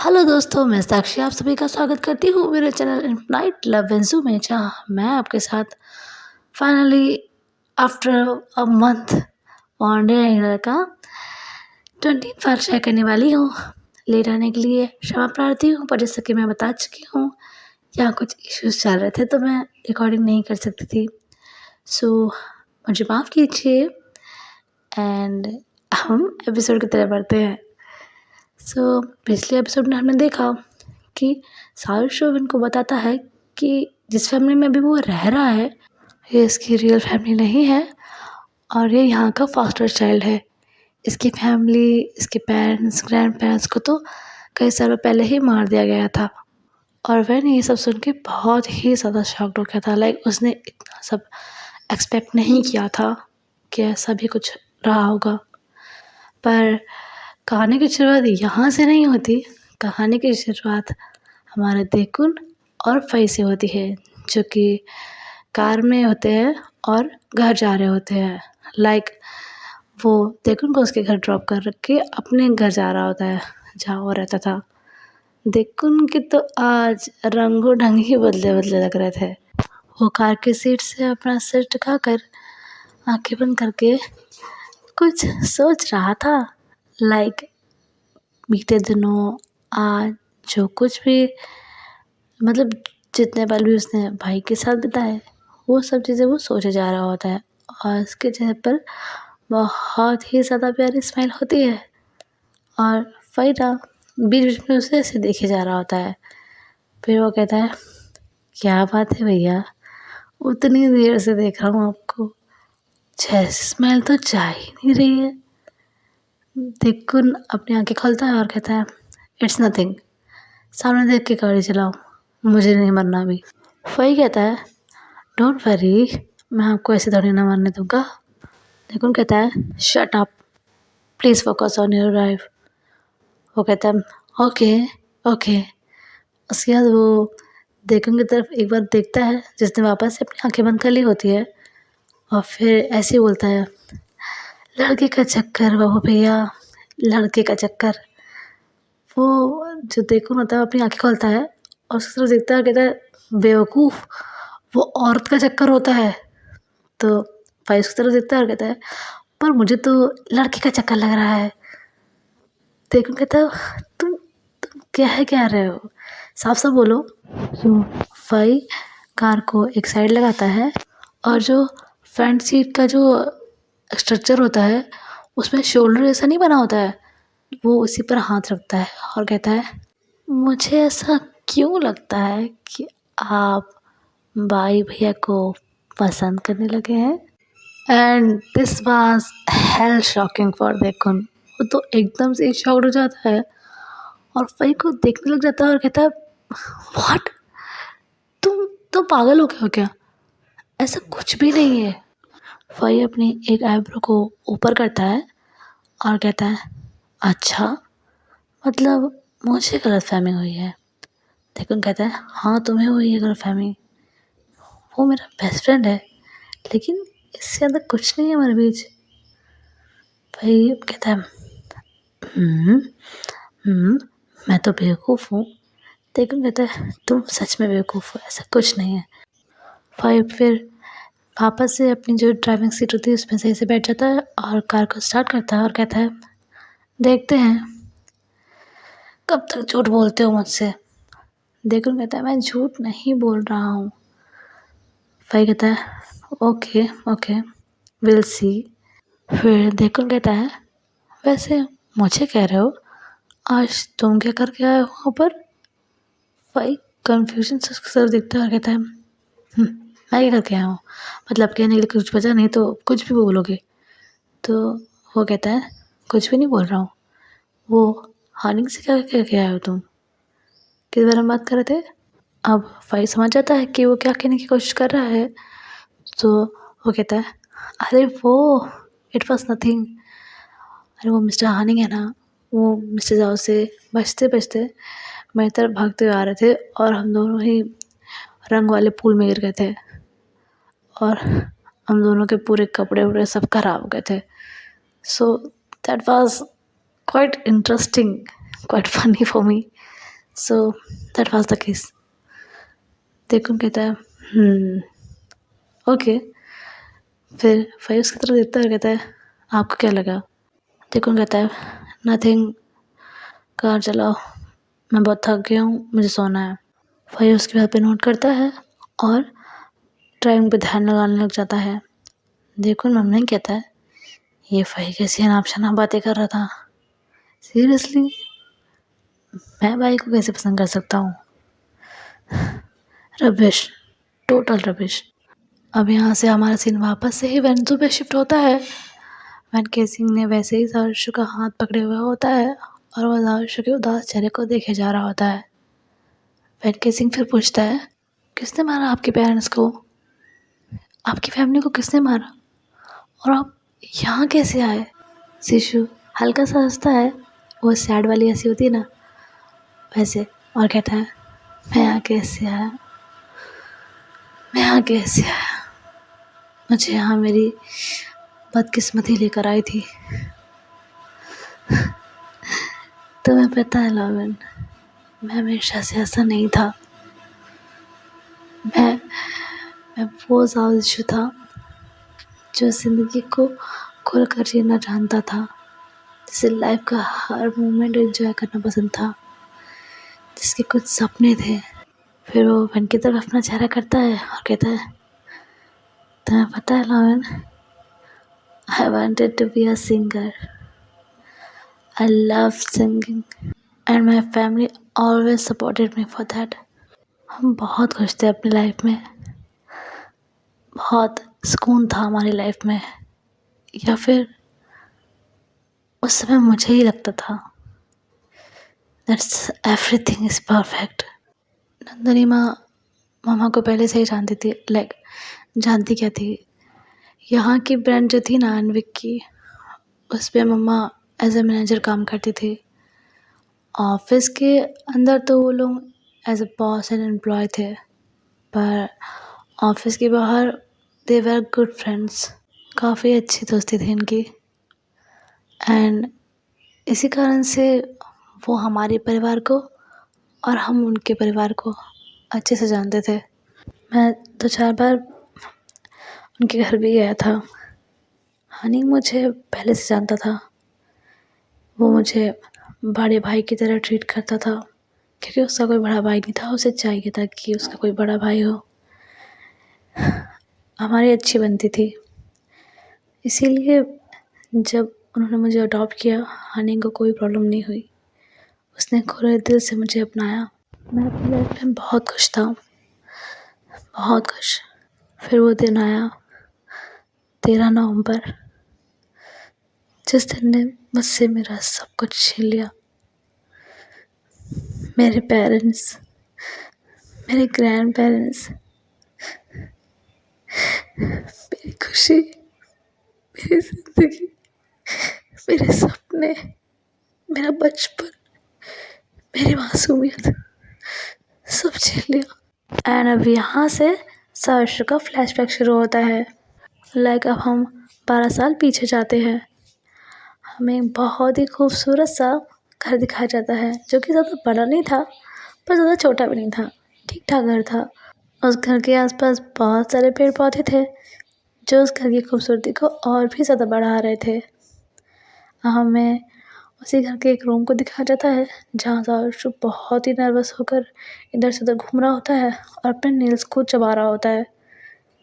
Hello दोस्तों, मैं साक्षी आप सभी का स्वागत करती हूँ मेरे चैनल इनफाइनाइट लव वेंजू में, जहाँ मैं आपके साथ finally after a month on का 20 पार्ट शेयर करने वाली हूँ। लेट आने के लिए क्षमा प्रार्थी हूँ, पर जैसा कि मैं बता चुकी हूँ यहाँ कुछ इश्यूज चल रहे थे तो मैं रिकॉर्डिंग नहीं कर सकती थी। सो मुझे माफ़ कीजिए एंड हम एपिसोड की तरफ बढ़ते हैं। पिछले एपिसोड में हमने देखा कि सारू शोविन को बताता है कि जिस फैमिली में अभी वो रह रहा है ये इसकी रियल फैमिली नहीं है और ये यहाँ का फॉस्टर चाइल्ड है। इसकी फैमिली, इसके पेरेंट्स, ग्रैंड पेरेंट्स को तो कई सालों पहले ही मार दिया गया था और वह ये सब सुन के बहुत ही ज़्यादा शॉक्ड हो गया था। उसने इतना सब एक्सपेक्ट नहीं किया था कि ऐसा भी कुछ रहा होगा। पर कहानी की शुरुआत यहाँ से नहीं होती। कहानी की शुरुआत हमारे देखुन और फई से होती है, जो कि कार में होते हैं और घर जा रहे होते हैं। वो देखुन को उसके घर ड्रॉप कर के अपने घर जा रहा होता है जहाँ वो रहता था। देखुन के तो आज रंगो ढंग ही बदले बदले लग रहे थे। वो कार की सीट से अपना सिर टिकाकर आंखें बंद करके कुछ सोच रहा था। बीते दिनों आज जो कुछ भी जितने पल भी उसने भाई के साथ बिताए वो सब चीज़ें वो सोचे जा रहा होता है और उसके चेहरे पर बहुत ही ज़्यादा प्यारी स्माइल होती है और फ़ायदा बीच बीच में उसे ऐसे देखे जा रहा होता है। फिर वो कहता है, क्या बात है भैया, उतनी देर से देख रहा हूँ आपको, जैसे स्माइल तो जा ही नहीं रही है। देखुन अपनी आंखें खोलता है और कहता है, इट्स नथिंग, सामने देख के गाड़ी चलाओ, मुझे नहीं मरना अभी। वही कहता है, डोंट वरी, मैं आपको ऐसे थोड़ी ना मरने दूंगा। देखुन कहता है, shut up, please focus on your life. वो कहता है, ओके ओके। उसके बाद वो देखुन की तरफ एक बार देखता है जिसने वापस से अपनी आंखें बंद कर ली होती है और फिर ऐसे ही बोलता है, लड़के का चक्कर बाबू भैया, लड़के का चक्कर। वो जो देखुन होता है अपनी आंखें खोलता है और उसकी तरफ देखता है, कहता है, बेवकूफ़, वो औरत का चक्कर होता है। तो भाई उसकी तरफ देखता है और कहता है, पर मुझे तो लड़के का चक्कर लग रहा है। देखुन कहता है, तुम क्या रहे हो, साफ साफ बोलो। भाई कार को एक साइड लगाता है और जो फ्रंट सीट का जो स्ट्रक्चर होता है उसमें शोल्डर ऐसा नहीं बना होता है, वो उसी पर हाथ रखता है और कहता है, मुझे ऐसा क्यों लगता है कि आप भाई भैया को पसंद करने लगे हैं। And this was hello shocking for देखुन। वो तो एकदम से शॉक्ड हो जाता है और फई को देखने लग जाता है और कहता है, व्हाट, तुम पागल हो गए हो क्या, ऐसा कुछ भी नहीं है। फई अपनी एक आईब्रो को ऊपर करता है और कहता है, अच्छा, मतलब मुझे गलतफहमी हुई है। देखुन कहता है, हाँ तुम्हें हुई है गलतफहमी, वो मेरा बेस्ट फ्रेंड है, लेकिन इससे ज़्यादा कुछ नहीं है हमारे बीच। भाई कहता है, हम्म मैं तो बेवकूफ़ हूँ। देखुन कहता है, तुम सच में बेवकूफ़ हो, ऐसा कुछ नहीं है। भाई फिर वापस से अपनी जो ड्राइविंग सीट होती है उसमें सही से बैठ जाता है और कार को स्टार्ट करता है और कहता है, देखते हैं कब तक झूठ बोलते हो मुझसे। देखुन कहता है, मैं झूठ नहीं बोल रहा हूँ। भाई कहता है, ओके ओके, विल सी। फिर देखुन कहता है, वैसे मुझे कह रहे हो, आज तुम क्या करके आए हो वहाँ पर। भाई कन्फ्यूजन से उसकी तरफ देखता है और कहता है, मैं क्या करके आया हूँ, मतलब कहने के लिए कुछ बचा नहीं तो कुछ भी बोलोगे। तो वो कहता है, कुछ भी नहीं बोल रहा हूँ। वो हानिंग से क्या करके आए हो तुम, किस बारे में बात कर रहे थे। अब भाई समझ जाता है कि वो क्या कहने की कोशिश कर रहा है। तो वो कहता है, अरे वो इट वॉज नथिंग, अरे वो मिस्टर हानिंग है ना, वो मिस्टर जाओ से बचते बचते मेरी तरफ भागते हुए आ रहे थे और हम दोनों ही रंग वाले पूल में गिर गए थे और हम दोनों के पूरे कपड़े वपड़े सब खराब हो गए थे। So that was quite interesting, quite funny for me. So that was the case. देखो कहता है ओके। फिर फाइव उसकी तरफ देखता है और कहता है आपको क्या लगा? देखो कहता है नथिंग, कार चलाओ, मैं बहुत थक गया हूँ, मुझे सोना है। फाइव उसकी बात पे नोट करता है और ड्राइविंग पे ध्यान लगाने लग जाता है। देखो मम्मी कहता है ये फाइव कैसी अनाप शनाप बातें कर रहा था, सीरियसली मैं भाई को कैसे पसंद कर सकता हूँ? Rubbish, total rubbish. अब यहाँ से हमारा सीन वापस से ही वेंजू पे शिफ्ट होता है। वैन केसिंग ने वैसे ही सारुशु का हाथ पकड़े हुआ होता है और वह सारुशु के उदास चेहरे को देखे जा रहा होता है। वैन केसिंग फिर पूछता है किसने मारा आपके पेरेंट्स को? आपकी फैमिली को किसने मारा और आप यहाँ कैसे आए? शिशु हल्का सा हंसता है, वो सैड वाली हंसी होती है ना वैसे, और कहता है मैं यहाँ कैसे आया, मुझे यहाँ मेरी बदकिस्मती लेकर आई थी। तुम्हें पता है लॉवेन, मैं हमेशा से ऐसा नहीं था। मैं वो साजिश था जो ज़िंदगी को खुल कर जीना जानता था, जिसे लाइफ का हर मोमेंट एंजॉय करना पसंद था, जिसके कुछ सपने थे। फिर वो वैन की तरफ अपना चेहरा करता है और कहता है तुम्हें पता है Lowen, I wanted to be a singer, I love singing and my family always supported me for that. हम बहुत खुश थे अपनी लाइफ में, बहुत सुकून था हमारी लाइफ में, या फिर उस समय मुझे ही लगता था that's everything is perfect. Nandini मामा को पहले से ही जानती थी, जानती क्या थी, यहाँ की ब्रांच जो थी ना अनविक की, उस पर मम्मा एज ए मैनेजर काम करती थी। ऑफिस के अंदर तो वो लोग as a boss and employee थे, पर ऑफिस के बाहर दे वर गुड फ्रेंड्स, काफ़ी अच्छी दोस्ती थी इनकी। एंड इसी कारण से वो हमारे परिवार को और हम उनके परिवार को अच्छे से जानते थे। मैं 2-4 बार उनके घर भी गया था। हनी मुझे पहले से जानता था, वो मुझे बड़े भाई की तरह ट्रीट करता था, क्योंकि उसका कोई बड़ा भाई नहीं था, उसे चाहिए था कि उसका कोई बड़ा भाई हो। हमारी अच्छी बनती थी, इसीलिए जब उन्होंने मुझे अडॉप्ट किया, हनी को कोई प्रॉब्लम नहीं हुई, उसने खुले दिल से मुझे अपनाया। मैं अपनी लाइफ में बहुत खुश था, बहुत खुश। फिर वो दिन आया 13 नवंबर, जिस दिन ने मुझसे मेरा सब कुछ छीन लिया। मेरे पेरेंट्स, मेरे ग्रैंड पेरेंट्स, मेरी खुशी, मेरी ज़िंदगी, मेरे सपने, मेरा बचपन, मेरी मासूमियत, सब छीन लिया। एंड अब यहाँ से सारुशु का फ्लैशबैक शुरू होता है। अब हम 12 साल पीछे जाते हैं। हमें बहुत ही खूबसूरत सा घर दिखाया जाता है, जो कि ज़्यादा बड़ा नहीं था पर ज़्यादा छोटा भी नहीं था, ठीक ठाक घर था। उस घर के आसपास बहुत सारे पेड़ पौधे थे, जो उस घर की खूबसूरती को और भी ज़्यादा बढ़ा रहे थे। हमें उसी घर के एक रूम को दिखाया जाता है, जहाँ सारुशु बहुत ही नर्वस होकर इधर से उधर घूम रहा होता है और अपने नेल्स को चबा रहा होता है।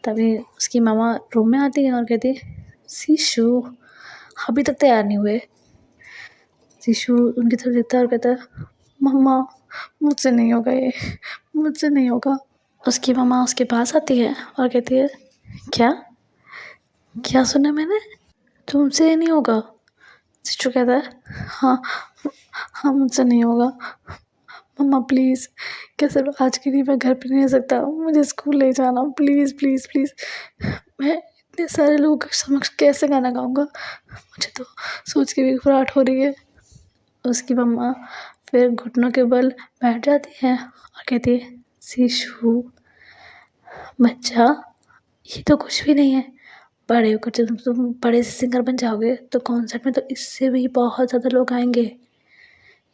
तभी उसकी मामा रूम में आती है और कहती है शिशु अभी तक तैयार नहीं हुए। शिशु उनकी तरफ देखता है और कहता है मम्मा मुझसे नहीं होगा, ये मुझसे नहीं होगा। उसकी मामा उसके पास आती है और कहती है क्या क्या सुना मैंने, तुमसे ये नहीं होगा? शिशु कहता है हाँ हाँ मुझसे नहीं होगा मम्मा, प्लीज़, क्या सिर्फ आज के लिए मैं घर पे नहीं रह सकता, मुझे स्कूल ले जाना, प्लीज़ प्लीज़ प्लीज़। मैं इतने सारे लोगों के समक्ष कैसे गाना गाऊंगा, मुझे तो सोच के भी घबराहट हो रही है। उसकी मम्मा फिर घुटनों के बल बैठ जाती है और कहती है शिशु बच्चा, ये तो कुछ भी नहीं है, बड़े होकर जब तुम बड़े से सिंगर बन जाओगे तो कॉन्सर्ट में तो इससे भी बहुत ज़्यादा लोग आएंगे,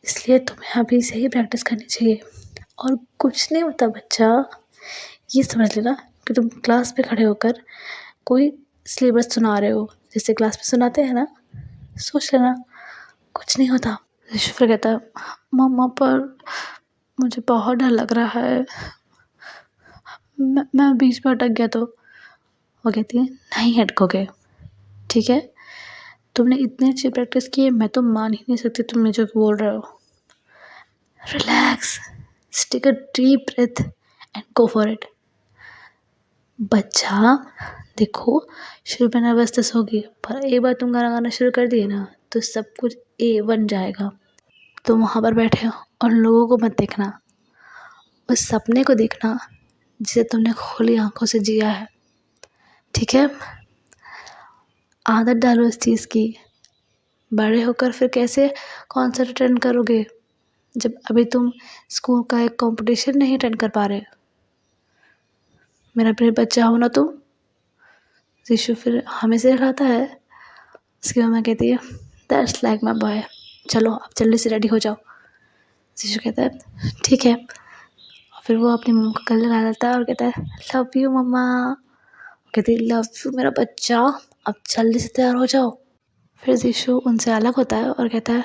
इसलिए तुम्हें अभी से ही प्रैक्टिस करनी चाहिए। और कुछ नहीं होता बच्चा, ये समझ लेना कि तुम क्लास में खड़े होकर कोई सिलेबस सुना रहे हो, जैसे क्लास में सुनाते हैं ना, सोच लेना कुछ नहीं होता। ऋषि फिर कहता है, मम्मा पर मुझे बहुत डर लग रहा है, मैं बीच में अटक गया तो। वो कहती है, नहीं अटकोगे, ठीक है, तुमने इतनी अच्छी प्रैक्टिस की है, मैं तो मान ही नहीं सकती तुम मुझे बोल रहे हो। Relax, take a deep breath and go for it. बच्चा देखो, शुरू में नर्वसनेस होगी, पर एक बार तुम गाना गाना शुरू कर दिए ना तो सब कुछ ए बन जाएगा। तुम वहाँ पर बैठे हो और लोगों को मत देखना, उस सपने को देखना जिसे तुमने खुली आंखों से जिया है, ठीक है। आदत डालो इस चीज़ की। बड़े होकर फिर कैसे कॉन्सर्ट अटेंड करोगे जब अभी तुम स्कूल का एक कंपटीशन नहीं अटेंड कर पा रहे। मेरा प्रिय बच्चा हो ना तुम। ऋषु फिर हमें से हिलाता है। उसकी मम्मा कहती है, दैट्स लाइक माई बॉय, चलो अब जल्दी से रेडी हो जाओ। ऋषु कहता है ठीक है। फिर वो अपनी मम्मा को गले लगा लेता है और कहता है, लव यू मम्मा। कहती है, लव यू मेरा बच्चा, अब जल्दी से तैयार हो जाओ। फिर ऋषु उनसे अलग होता है और कहता है,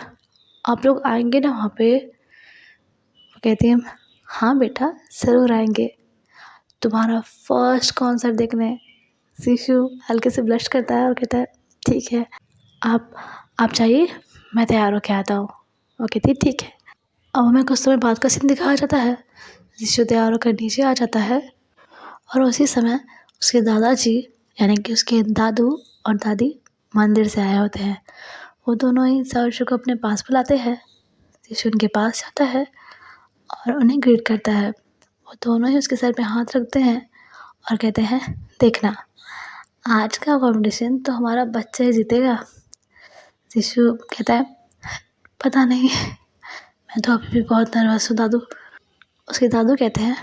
आप लोग आएंगे ना वहाँ पे। वो कहती है, हाँ बेटा ज़रूर आएंगे, तुम्हारा फर्स्ट कॉन्सर्ट देखने। ऋषु हल्के से ब्लश करता है और कहता है, ठीक है, आप जाइए, मैं तैयार होके आता हूँ। वो कहती है ठीक है। अब हमें कुछ समय बाद का सीन दिखाया जाता है। ऋषु तैयार होकर नीचे आ जाता है और उसी समय उसके दादाजी यानी कि उसके दादू और दादी मंदिर से आए होते हैं। वो दोनों ही ऋषु को अपने पास बुलाते हैं। ऋषु उनके पास जाता है और उन्हें ग्रीट करता है। वो दोनों ही उसके सर पे हाथ रखते हैं और कहते हैं, देखना आज का कंपटीशन तो हमारा बच्चा ही जीतेगा। ऋषु कहता है, पता नहीं, मैं तो अभी भी बहुत नर्वस हूँ दादू। उसके दादू कहते हैं,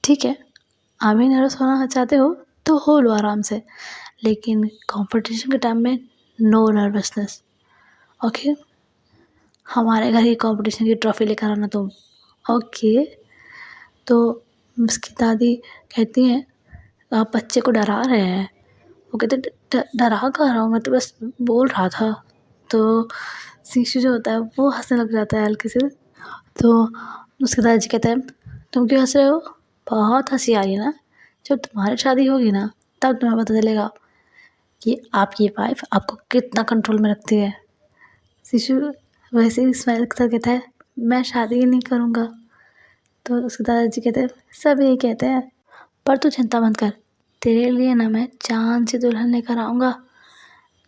ठीक है, आप भी नर्वस होना चाहते हो तो हो लो आराम से, लेकिन कंपटीशन के टाइम में नो नर्वसनेस, ओके। हमारे घर की कंपटीशन की ट्रॉफी लेकर आना तुम, ओके। तो उसकी दादी कहती हैं, आप बच्चे को डरा रहे हैं। वो कहते, डरा कहाँ रहा हूँ, मैं तो बस बोल रहा था। तो शिशु जो होता है वो हंसने लग जाता है हल्के से। तो उसके दादाजी कहते हैं, तुम क्यों हंस रहे हो, बहुत हंसी आ रही है ना, जब तुम्हारी शादी होगी ना तब तुम्हें पता चलेगा कि आपकी वाइफ आपको कितना कंट्रोल में रखती है। शिशु वैसे ही स्माइल के साथ कहता है, मैं शादी ही नहीं करूँगा। तो उसके दादाजी कहते हैं, सब यही कहते हैं, पर तू चिंता मत कर, तेरे लिए ना मैं चाँद सी दुल्हन लेकर आऊँगा,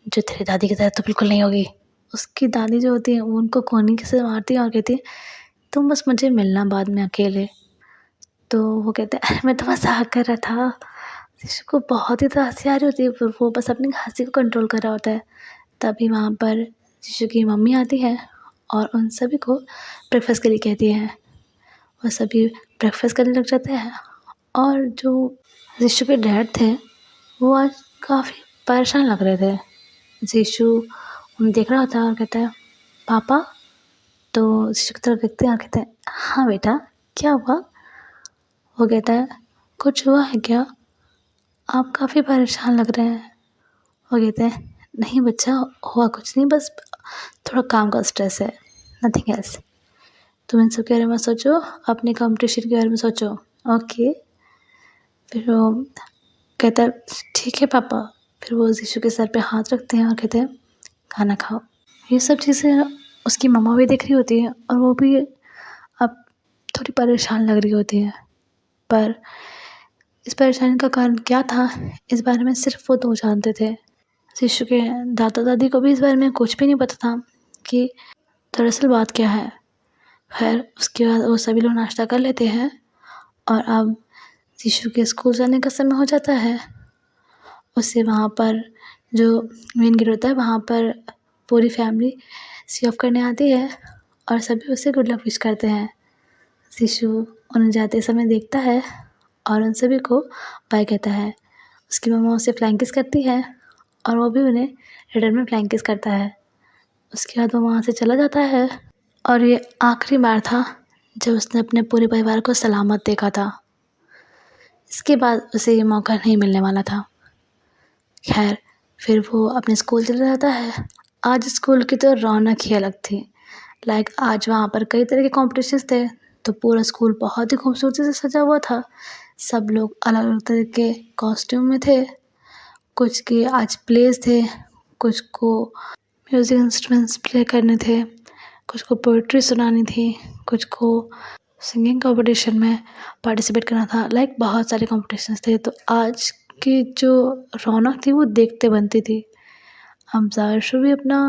जो तेरी दादी की तरह तो बिल्कुल नहीं होगी। उसकी दादी जो होती है वो उनको कोहनी से मारती है और कहती है, तुम बस मुझे मिलना बाद में अकेले। तो वो कहते हैं, मैं तो मजाक कर रहा था। शिशु को बहुत ही तो हंसी आ रही होती है, पर वो बस अपनी हंसी को कंट्रोल कर रहा होता है। तभी वहाँ पर शिशु की मम्मी आती है और उन सभी को ब्रेकफास्ट के लिए कहती है। वो सभी ब्रेकफास्ट करने लग जाते हैं और जो शिशु के डैड थे वो आज काफ़ी परेशान लग रहे थे। शिशु उन्हें देख रहा होता है और कहता है, पापा। तो शिशु की तरफ देखते हैं और कहते हैं, हाँ बेटा क्या हुआ। वो कहता है, कुछ हुआ है क्या, आप काफ़ी परेशान लग रहे हैं। वो कहते हैं, नहीं बच्चा हुआ कुछ नहीं, बस थोड़ा काम का स्ट्रेस है, नथिंग एल्स। तुम इन सब के बारे में सोचो, अपने कंपटीशन के बारे में सोचो, ओके। फिर वो कहता है, ठीक है पापा। फिर वो शिशु के सर पे हाथ रखते हैं और कहते हैं, खाना खाओ। ये सब चीज़ें उसकी मम्मा भी देख रही होती है और वो भी अब थोड़ी परेशान लग रही होती है। पर इस परेशानी का कारण क्या था, इस बारे में सिर्फ वो दो जानते थे। शिशु के दादा दादी को भी इस बारे में कुछ भी नहीं पता था कि दरअसल बात क्या है। खैर उसके बाद वो सभी लोग नाश्ता कर लेते हैं और अब शिशु के स्कूल जाने का समय हो जाता है। उससे वहाँ पर जो मेन गेट होता है वहाँ पर पूरी फैमिली सी ऑफ करने आती है और सभी उसे गुड लक विश करते हैं। शिशु उन्हें जाते समय देखता है और उन सभी को बाय कहता है। उसकी मम्मा उसे फ्लाइंग किस करती है और वो भी उन्हें रिटर्न में फ्लाइंग किस करता है। उसके बाद वो वहाँ से चला जाता है और ये आखिरी बार था जब उसने अपने पूरे परिवार को सलामत देखा था। इसके बाद उसे ये मौका नहीं मिलने वाला था। खैर, फिर वो अपने स्कूल चला जाता है। आज स्कूल की तो रौनक ही अलग थी। आज वहाँ पर कई तरह के कॉम्पिटिशन्स थे, तो पूरा स्कूल बहुत ही खूबसूरती से सजा हुआ था। सब लोग अलग अलग तरह के कॉस्ट्यूम में थे। कुछ के आज प्लेस थे, कुछ को म्यूज़िक इंस्ट्रूमेंट्स प्ले करने थे, कुछ को पोइट्री सुनानी थी, कुछ को सिंगिंग कंपटीशन में पार्टिसिपेट करना था। बहुत सारे कॉम्पिटिशन्स थे। तो आज की जो रौनक थी वो देखते बनती थी। हमज़ार भी अपना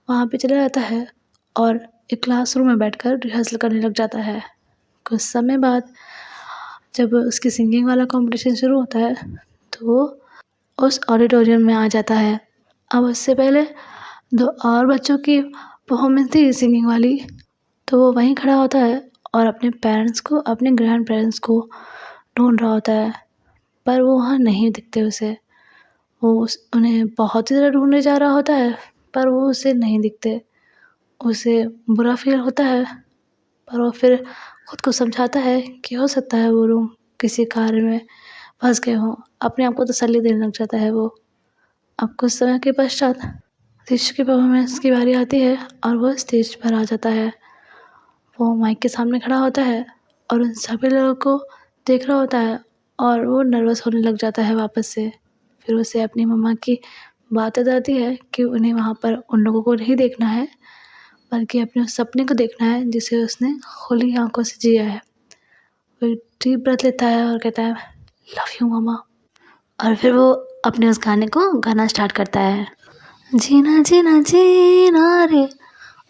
वहाँ पे चला जाता है और एक क्लासरूम में बैठकर रिहर्सल करने लग जाता है। कुछ समय बाद जब उसकी सिंगिंग वाला कंपटीशन शुरू होता है तो वो उस ऑडिटोरियम में आ जाता है। अब उससे पहले 2 और बच्चों की परफॉर्मेंस थी सिंगिंग वाली, तो वो वहीं खड़ा होता है और अपने पेरेंट्स को, अपने ग्रैंड पेरेंट्स को ढूंढ रहा होता है, पर वो वहाँ नहीं दिखते उसे। वो उन्हें बहुत ही ज़्यादा ढूंढने जा रहा होता है, पर वो उसे नहीं दिखते। उसे बुरा फील होता है, पर वो फिर खुद को समझाता है कि हो सकता है वो लोग किसी कार्य में फंस गए हों। अपने आप को तसल्ली देने लग जाता है वो। अब कुछ समय के पश्चात ऋषि की परफॉर्मेंस की बारी आती है और वो स्टेज पर आ जाता है। वो माइक के सामने खड़ा होता है और उन सभी लोगों को देख रहा होता है और वो नर्वस होने लग जाता है वापस से। फिर उसे अपनी मम्मा की बात याद आती है कि उन्हें वहाँ पर उन लोगों को नहीं देखना है, बल्कि अपने उस सपने को देखना है जिसे उसने खुली आंखों से जिया है। वो डीप ब्रेथ लेता है और कहता है, लव यू मम्मा। और फिर वो अपने उस गाने को गाना स्टार्ट करता है। जीना जीना जीना रे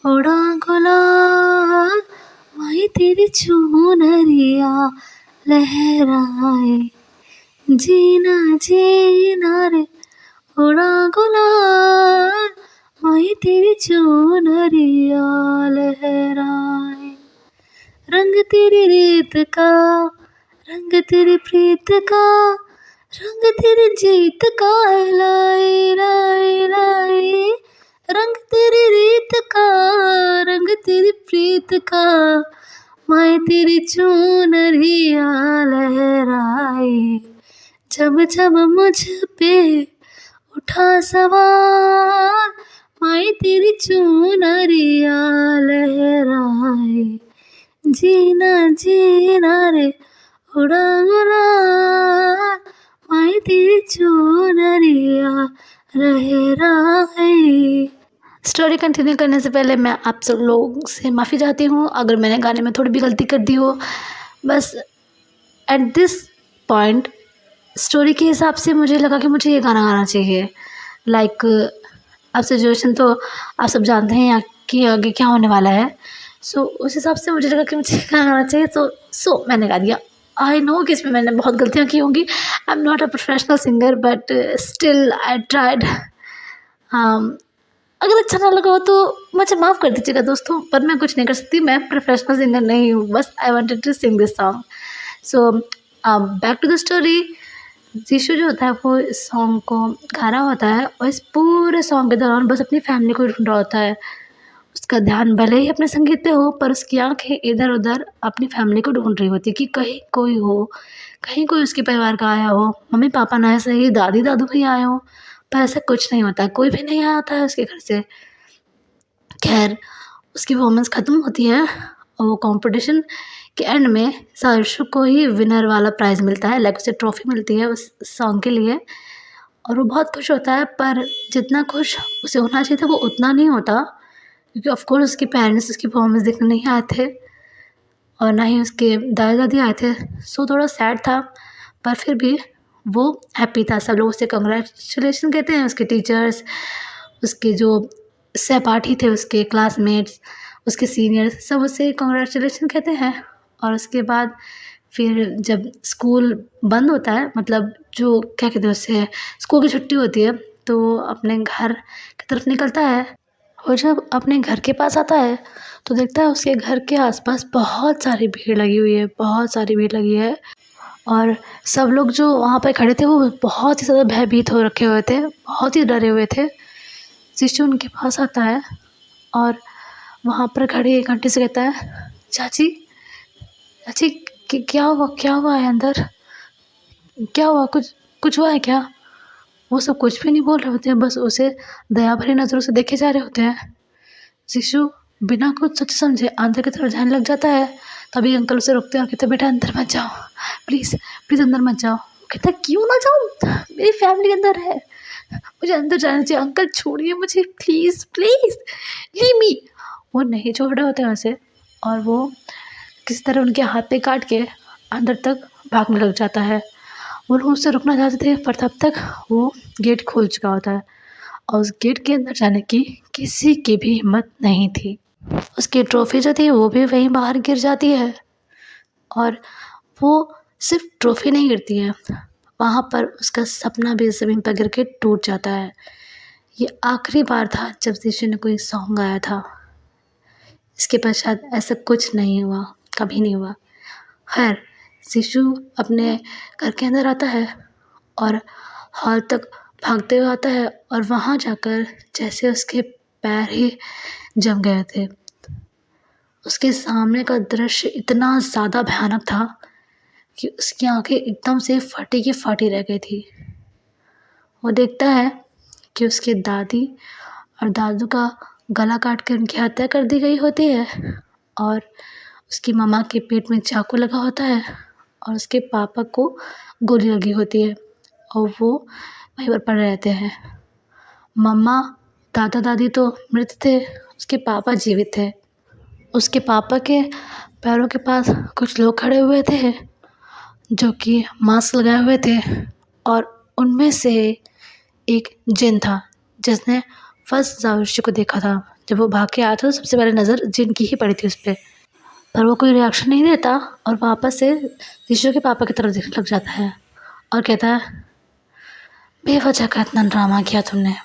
उड़ा गुलाल, माही तेरी चुनरिया लहराए। जीना जीना रे उड़ा गुलाल, माही तेरी चुनरिया लहराए। रंग तेरी रीत का, रंग तेरी प्रीत का, रंग तेरी जीत का है लाई लाई लाई। रंग तेरी रीत का, रंग तेरी प्रीत का, माए तेरी चुनरिया लहराए। जब जब मुझ पे उठा सवार, माए तेरी चुनरिया लहराए। जीना जीना रे उड़ा गुलाल, माए तेरी चुनरिया लहराए। स्टोरी कंटिन्यू करने से पहले मैं आप सब लोगों से माफ़ी चाहती हूँ अगर मैंने गाने में थोड़ी भी गलती कर दी हो। बस एट दिस पॉइंट स्टोरी के हिसाब से मुझे लगा कि मुझे ये गाना गाना चाहिए। अब सिचुएशन तो आप सब जानते हैं कि आगे क्या होने वाला है। सो उस हिसाब से मुझे लगा कि मुझे गाना गाना चाहिए, सो मैंने गा दिया। आई नो कि इसमें मैंने बहुत गलतियाँ की होंगी। I am not a professional singer but still I tried. अगर अच्छा ना लगा हो तो मुझे माफ़ कर दीजिएगा दोस्तों, पर मैं कुछ नहीं कर सकती। मैं प्रोफेशनल सिंगर नहीं हूँ। बस I wanted to sing this song. So back to the story. Jishu जो होता है वो इस सॉन्ग को गा रहा होता है और इस पूरे सॉन्ग के दौरान बस अपनी फैमिली को ढूंढ रहा होता है। उसका ध्यान भले ही अपने संगीत पे हो, पर उसकी आंखें इधर उधर अपनी फैमिली को ढूंढ रही होती है कि कहीं कोई हो, कहीं कोई उसके परिवार का आया हो। मम्मी पापा ना ऐसे ही दादी दादू भी आए हो, पर ऐसा कुछ नहीं होता। कोई भी नहीं आया होता है उसके घर से। खैर, उसकी परफॉर्मेंस ख़त्म होती है और वो कंपटीशन के एंड में सारिशु को ही विनर वाला प्राइज़ मिलता है। उसे ट्रॉफ़ी मिलती है उस सॉन्ग के लिए और वो बहुत खुश होता है। पर जितना खुश उसे होना चाहिए था वो उतना नहीं होता, क्योंकि ऑफ कोर्स उसके पेरेंट्स उसकी परफॉर्मेंस देखने नहीं आए थे और ना ही उसके दादा दादी आए थे। सो थोड़ा सैड था, पर फिर भी वो हैप्पी था। सब लोग उसे कंग्रेचुलेशन कहते हैं, उसके टीचर्स, उसके जो सहपाठी थे, उसके क्लासमेट्स, उसके सीनियर्स, सब उसे कंग्रेचुलेशन कहते हैं। और उसके बाद फिर जब स्कूल बंद होता है, मतलब जो क्या कहते हैं उससे, स्कूल की छुट्टी होती है, तो वो अपने घर की तरफ निकलता है। और जब अपने घर के पास आता है तो देखता है उसके घर के आसपास बहुत सारी भीड़ लगी हुई है, बहुत सारी भीड़ लगी है। और सब लोग जो वहाँ पे खड़े थे वो बहुत ही ज़्यादा भयभीत हो रखे हुए थे, बहुत ही डरे हुए थे। शिशु उनके पास आता है और वहाँ पर खड़ी एक आंटी से कहता है, चाची चाची क्या हुआ है अंदर, क्या हुआ, कुछ कुछ हुआ है क्या? वो सब कुछ भी नहीं बोल रहे होते हैं, बस उसे दया भरी नज़रों से देखे जा रहे होते हैं। शिशु बिना कुछ सोचे समझे अंदर की तरफ जाने लग जाता है। तभी अंकल उसे रोकते हैं और कहते हैं, बेटा अंदर मत जाओ, प्लीज़ प्लीज़ अंदर मत जाओ। वो कहता है, क्यों ना जाऊँ, मेरी फैमिली अंदर है, मुझे अंदर जाना चाहिए, अंकल छोड़िए मुझे, प्लीज़ प्लीज़ लीव मी। वो नहीं छोड़ रहे होते हैं उसे, और वो किसी तरह उनके हाथ पे काट के अंदर तक भागने लग जाता है। वो लोग उससे रुकना चाहते थे, पर तब तक वो गेट खुल चुका होता है और उस गेट के अंदर जाने की किसी की भी हिम्मत नहीं थी। उसकी ट्रॉफ़ी जो थी वो भी वहीं बाहर गिर जाती है, और वो सिर्फ ट्रॉफ़ी नहीं गिरती है, वहाँ पर उसका सपना भी ज़मीन पर गिर के टूट जाता है। ये आखिरी बार था जब शिशु ने कोई सॉन्ग गाया था। इसके पश्चात ऐसा कुछ नहीं हुआ, कभी नहीं हुआ। खैर, शिशु अपने घर के अंदर आता है और हॉल तक भागते हुए आता है, और वहाँ जाकर जैसे उसके पैर ही जम गए थे। उसके सामने का दृश्य इतना ज़्यादा भयानक था कि उसकी आंखें एकदम से फटी की फटी रह गई थी। वो देखता है कि उसकी दादी और दादू का गला काट कर उनकी हत्या कर दी गई होती है, और उसकी मम्मा के पेट में चाकू लगा होता है, और उसके पापा को गोली लगी होती है, और वो वहीं पर पड़े रहते हैं। मम्मा दादा दादी तो मृत थे, उसके पापा जीवित थे। उसके पापा के पैरों के पास कुछ लोग खड़े हुए थे जो कि मास्क लगाए हुए थे, और उनमें से एक जिन था जिसने फर्स्ट जाविशी को देखा था। जब वो भाग के आया था तो सबसे पहले नज़र जिन की ही पड़ी थी उस पर वो कोई रिएक्शन नहीं देता, और वापस से ऋषु के पापा की तरफ देखने लग जाता है और कहता है, बेवजह का इतना ड्रामा किया तुमने,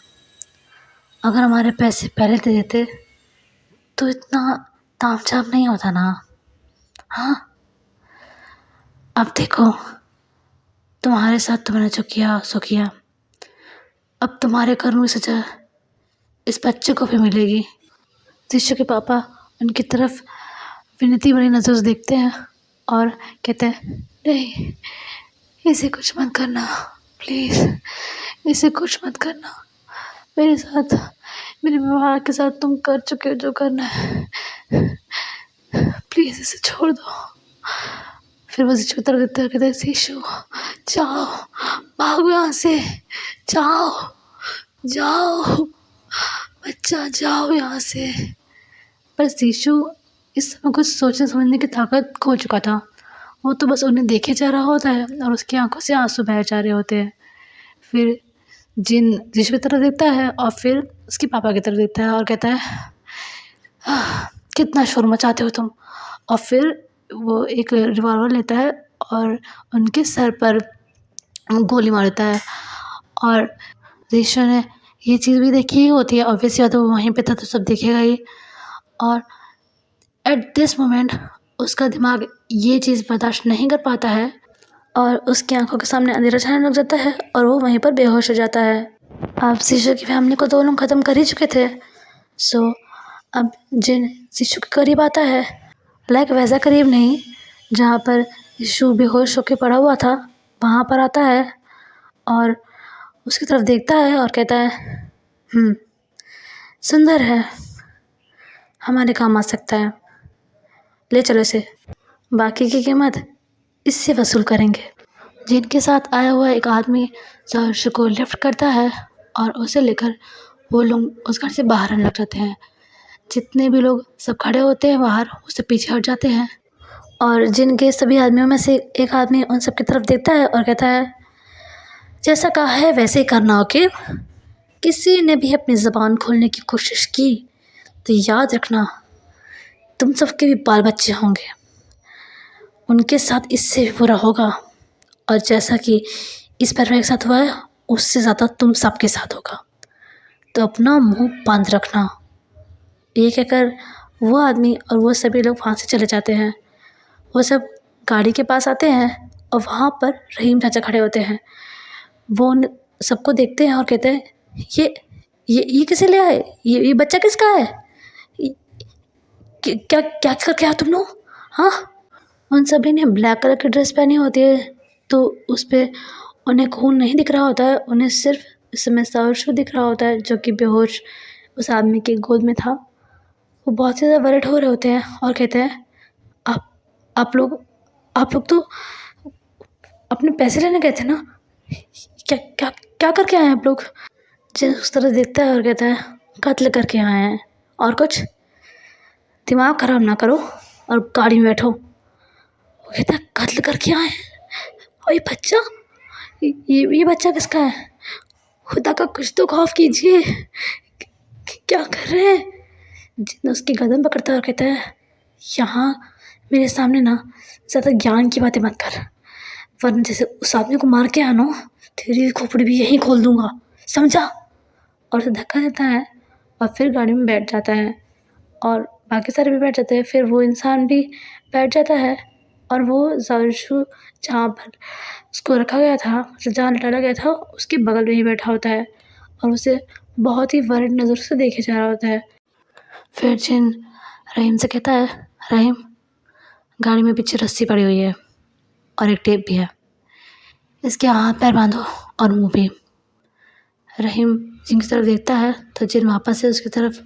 अगर हमारे पैसे पहले दे देते तो इतना तामझाम नहीं होता ना। हाँ, अब देखो तुम्हारे साथ तुमने जो किया सो किया, अब तुम्हारे कर्मों की सजा इस बच्चे को भी मिलेगी। शिशु के पापा उनकी तरफ विनती भरी नज़र से देखते हैं और कहते हैं, नहीं इसे कुछ मत करना, प्लीज़ इसे कुछ मत करना, मेरे साथ, मेरे व्यवहार के साथ तुम कर चुके हो जो करना है, प्लीज़ इसे छोड़ दो। फिर वो शिशु की तरफ देखते हैं, कहते हैं, शिशु जाओ, भागो यहाँ से, जाओ जाओ बच्चा, जाओ यहाँ से। पर शिशु इस समय कुछ सोचने समझने की ताकत खो चुका था। वो तो बस उन्हें देखे जा रहा होता है और उसकी आंखों से आंसू बह जा रहे होते हैं। फिर जिन शिशु की तरफ देखता है और फिर उसके पापा की तरफ देखता है और कहता है, कितना शोर मचाते हो तुम। और फिर वो एक रिवॉल्वर लेता है और उनके सर पर गोली मार देता है। और शिशु ने ये चीज़ भी देखी ही होती है, ऑब्वियसली बात है, वो वहीं पे था तो सब देखेगा ही। और एट दिस मोमेंट उसका दिमाग ये चीज़ बर्दाश्त नहीं कर पाता है और उसकी आंखों के सामने अंधेरा छाने लग जाता है और वो वहीं पर बेहोश हो जाता है। अब शिशु की फैमिली को 2 लोग ख़त्म कर ही चुके थे। सो अब जिन शिशु के करीब आता है, लाइक वैसा करीब नहीं जहाँ पर शिशु बेहोश होकर पड़ा हुआ था, वहाँ पर आता है और उसकी तरफ देखता है और कहता है, सुंदर है, हमारे काम आ सकता है, ले चलो इसे, बाकी की कीमत इससे वसूल करेंगे। जिनके साथ आया हुआ एक आदमी सहर्ष को लिफ्ट करता है और उसे लेकर वो लोग उस घर से बाहर आने लग जाते हैं। जितने भी लोग सब खड़े होते हैं बाहर, उससे पीछे हट जाते हैं और जिनके सभी आदमियों में से एक आदमी उन सब की तरफ देखता है और कहता है, जैसा कहा है वैसे ही करना, ओके। किसी ने भी अपनी ज़बान खोलने की कोशिश की तो याद रखना तुम सबके भी बाल बच्चे होंगे, उनके साथ इससे भी बुरा होगा, और जैसा कि इस परिवार के साथ हुआ है उससे ज़्यादा तुम सबके साथ होगा, तो अपना मुंह बंद रखना। ये कहकर वो आदमी और वो सभी लोग वहाँ से चले जाते हैं। वो सब गाड़ी के पास आते हैं और वहाँ पर रहीम चाचा खड़े होते हैं। वो उन सबको देखते हैं और कहते हैं, ये किसे ले आए, ये बच्चा किसका है, क्या क्या करके आए तुम लोग? हाँ, उन सभी ने ब्लैक कलर की ड्रेस पहनी होती है, तो उस पे उन्हें खून नहीं दिख रहा होता है, उन्हें सिर्फ इस समय सर्वस्व दिख रहा होता है, जो कि बेहोश उस आदमी की गोद में था। वो बहुत ही ज़्यादा वरिड हो रहे होते हैं और कहते हैं, आप आप लोग आप लोग तो अपने पैसे लेने गए थे ना? क्या क्या क्या करके आए हैं आप लोग? जिन उस तरह देखता है और कहता है, कत्ल करके आए हैं। और कुछ? दिमाग खराब ना करो और गाड़ी में बैठो। वो कहता है, कत्ल करके आए हैं? और ये बच्चा, ये बच्चा किसका है? खुदा का कुछ तो खौफ कीजिए, क्या कर रहे हैं? जिन उसकी गर्दन पकड़ता है और कहता है, यहाँ मेरे सामने ना ज़्यादा ज्ञान की बातें मत कर, वरना जैसे उस आदमी को मार के आना, तेरी खोपड़ी भी यहीं खोल दूंगा, समझा? और उसे धक्का देता है और फिर गाड़ी में बैठ जाता है और बाकी सारे भी बैठ जाते हैं। फिर वो इंसान भी बैठ जाता है और वो ज़ारशु जहाँ पर उसको रखा गया था, मतलब जहाँ लिटाया गया था, उसके बगल में ही बैठा होता है और उसे बहुत ही वर्रिड नज़र से देखे जा रहा होता है। फिर जिन रहीम से कहता है, रहीम, गाड़ी में पीछे रस्सी पड़ी हुई है और एक टेप भी है, इसके हाथ पैर बांधो और मुँह भी। रहीम जिन की तरफ देखता है तो जिन वापस से उसकी तरफ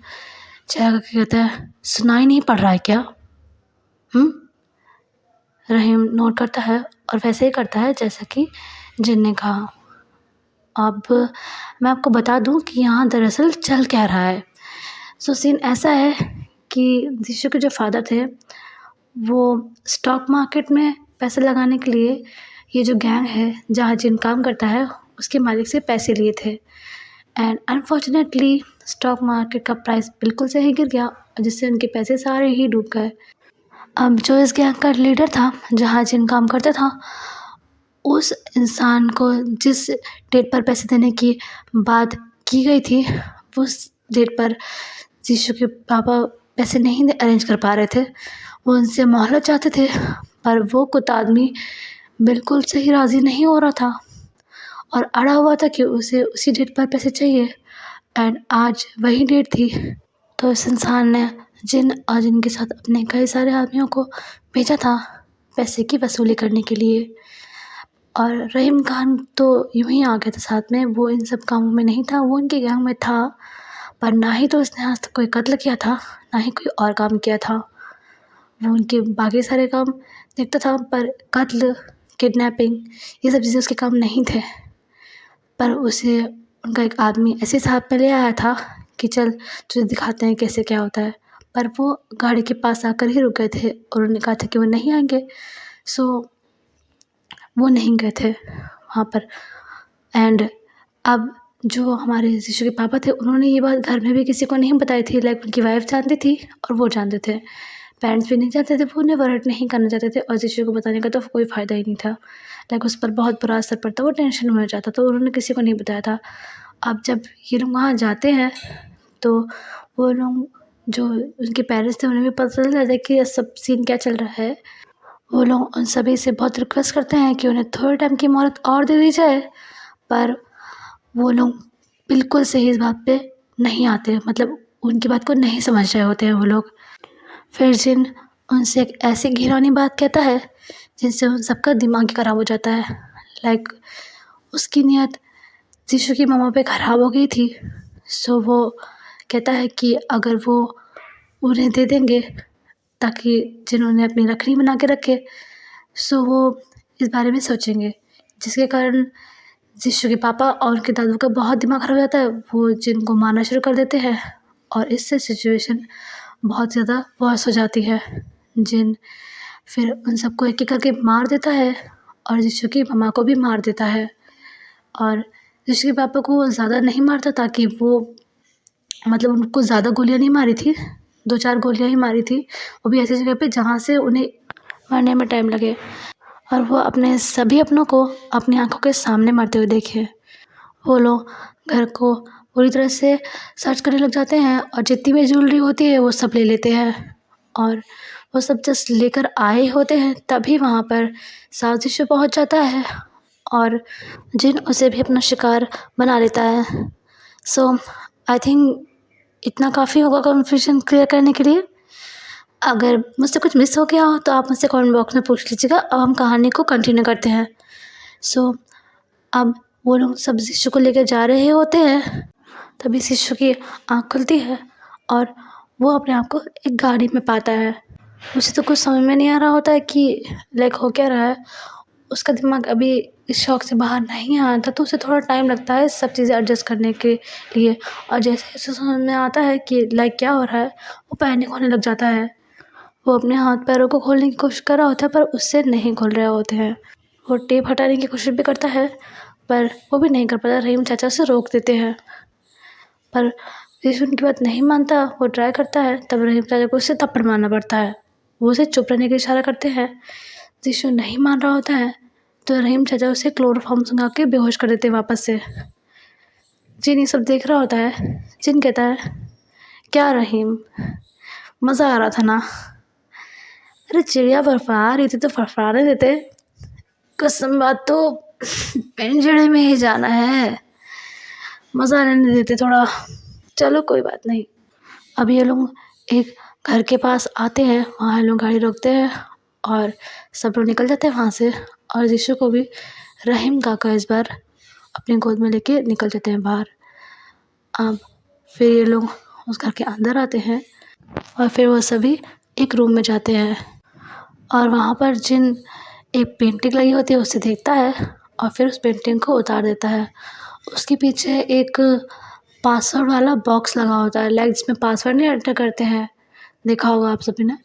चेहरा करके कहता है, सुनाई नहीं पड़ रहा है क्या? रहीम नोट करता है और वैसे ही करता है जैसा कि जिन ने कहा। अब मैं आपको बता दूं कि यहाँ दरअसल चल क्या रहा है। सो सीन ऐसा है कि जीशु के जो फादर थे, वो स्टॉक मार्केट में पैसे लगाने के लिए ये जो गैंग है जहाँ जिन काम करता है, उसके मालिक से पैसे लिए थे। एंड अनफॉर्चुनेटली स्टॉक मार्केट का प्राइस बिल्कुल से ही गिर गया, जिससे उनके पैसे सारे ही डूब गए। अब जो इस गैंग का लीडर था, जहाँ जिन काम करता था, उस इंसान को जिस डेट पर पैसे देने की बात की गई थी, उस डेट पर जीशु के पापा पैसे नहीं अरेंज कर पा रहे थे। वो उनसे मोहलत चाहते थे, पर वो कुत्ता आदमी बिल्कुल से ही राज़ी नहीं हो रहा था और अड़ा हुआ था कि उसे उसी डेट पर पैसे चाहिए। एंड आज वही डेट थी, तो इस इंसान ने जिन और जिन के साथ अपने कई सारे आदमियों को भेजा था पैसे की वसूली करने के लिए। और रहीम खान तो यूं ही आ गया था साथ में, वो इन सब कामों में नहीं था, वो उनके गैंग में था, पर ना ही तो उसने आज तक कोई कत्ल किया था, ना ही कोई और काम किया था। वो उनके बाकी सारे काम देखता था, पर कत्ल, किडनैपिंग, ये सब चीज़ें उसके काम नहीं थे। पर उसे उनका एक आदमी ऐसे साथ में ले आया था कि चल तुझे दिखाते हैं कैसे क्या होता है। पर वो गाड़ी के पास आकर ही रुक गए थे और उन्होंने कहा था कि वो नहीं आएंगे, सो वो नहीं गए थे वहाँ पर। एंड अब जो हमारे जीशु के पापा थे, उन्होंने ये बात घर में भी किसी को नहीं बताई थी। लाइक उनकी वाइफ जानती थी और वो जानते थे, पेरेंट्स भी नहीं जानते थे, वो उन्हें वर्ड नहीं करना चाहते थे और जीशु को बताने का तो कोई फ़ायदा ही नहीं था। लाइक उस पर बहुत बुरा असर पड़ता, वो टेंशन में हो जाता, तो उन्होंने किसी को नहीं बताया था। अब जब ये लोग वहाँ जाते हैं तो वो लोग जो उनके पेरेंट्स थे, उन्हें भी पता चल जाता है कि ये सब सीन क्या चल रहा है। वो लोग उन सभी से बहुत रिक्वेस्ट करते हैं कि उन्हें थोड़े टाइम की मोहलत और दे दी जाए, पर वो लोग बिल्कुल सही इस बात पे नहीं आते, मतलब उनकी बात को नहीं समझ रहे होते हैं वो लोग। फिर जिन उनसे एक ऐसी घिनौनी बात कहता है जिनसे उन सबका दिमाग ही ख़राब हो जाता है। लाइक उसकी नीयत जीशु की मम्मा पे ख़राब हो गई थी, सो वो कहता है कि अगर वो उन्हें दे देंगे ताकि जिन्होंने अपनी रखनी बना के रखे, सो वो इस बारे में सोचेंगे, जिसके कारण जीशु के पापा और उनके दादू का बहुत दिमाग ख़राब हो जाता है। वो जिनको मारना शुरू कर देते हैं और इससे सिचुएशन बहुत ज़्यादा वर्स हो जाती है। जिन फिर उन सबको एक एक करके मार देता है और जीशु की मम्मा को भी मार देता है। और जीशु के पापा को ज़्यादा नहीं मारता ताकि वो, मतलब उनको ज़्यादा गोलियाँ नहीं मारी थी, 2-4 गोलियाँ ही मारी थी, वो भी ऐसी जगह पे जहाँ से उन्हें मरने में टाइम लगे। और वो अपने सभी अपनों को अपनी आँखों के सामने मरते हुए देखे। वो लोग घर को पूरी तरह से सर्च करने लग जाते हैं और जितनी भी ज्वेलरी होती है वो सब ले लेते हैं। और वो सब जस्ट लेकर आए होते हैं तभी वहाँ पर साजिश पहुँच जाता है और जिन उसे भी अपना शिकार बना लेता है। सो आई थिंक इतना काफ़ी होगा कन्फ्यूजन क्लियर करने के लिए। अगर मुझसे कुछ मिस हो गया हो तो आप मुझसे कमेंट बॉक्स में पूछ लीजिएगा। अब हम कहानी को कंटिन्यू करते हैं। सो अब वो लोग सब शिशु को लेकर जा रहे होते हैं, तभी शिशु की आँख खुलती है और वो अपने आप को एक गाड़ी में पाता है। उसे तो कुछ समझ में नहीं आ रहा होता है कि लाइक हो क्या रहा है। उसका दिमाग अभी इस शॉक से बाहर नहीं आया था, तो उसे थोड़ा टाइम लगता है सब चीज़ें एडजस्ट करने के लिए। और जैसे उसे समझ में आता है कि लाइक क्या हो रहा है, वो पैनिक होने लग जाता है। वो अपने हाथ पैरों को खोलने की कोशिश कर रहा होता है, पर उससे नहीं खोल रहे होते हैं। वो टेप हटाने की कोशिश भी करता है, पर वो भी नहीं कर पाता। रहीम चाचा उसे रोक देते हैं, पर यीशु उनकी बात नहीं मानता। वो ट्राई करता है, तब रहीम चाचा को उसे थप्पड़ मारना पड़ता है। वो उसे चुप रहने का इशारा करते हैं। यीशु नहीं मान रहा होता है, तो रहीम चाचा उसे क्लोरोफॉर्म सुंघा के बेहोश कर देते हैं वापस से। जिन ये सब देख रहा होता है। जिन कहता है, क्या रहीम, मज़ा आ रहा था ना? अरे चिड़िया फड़फड़ा रही थी तो फड़फड़ाने देते। कसम बात तो पिंजड़े में ही जाना है, मज़ा लेने देते थोड़ा। चलो कोई बात नहीं। अब ये लोग एक घर के पास आते हैं, वहाँ लोग गाड़ी रोकते हैं और सब लोग निकल जाते हैं वहाँ से। और यीशु को भी रहीम काका इस बार अपनी गोद में लेके निकल जाते हैं बाहर। अब फिर ये लोग उस घर के अंदर आते हैं और फिर वो सभी एक रूम में जाते हैं और वहाँ पर जिन एक पेंटिंग लगी होती है उसे देखता है और फिर उस पेंटिंग को उतार देता है। उसके पीछे एक पासवर्ड वाला बॉक्स लगा होता है, लाइक जिसमें पासवर्ड नहीं एंटर करते हैं, देखा होगा आप सभी ने।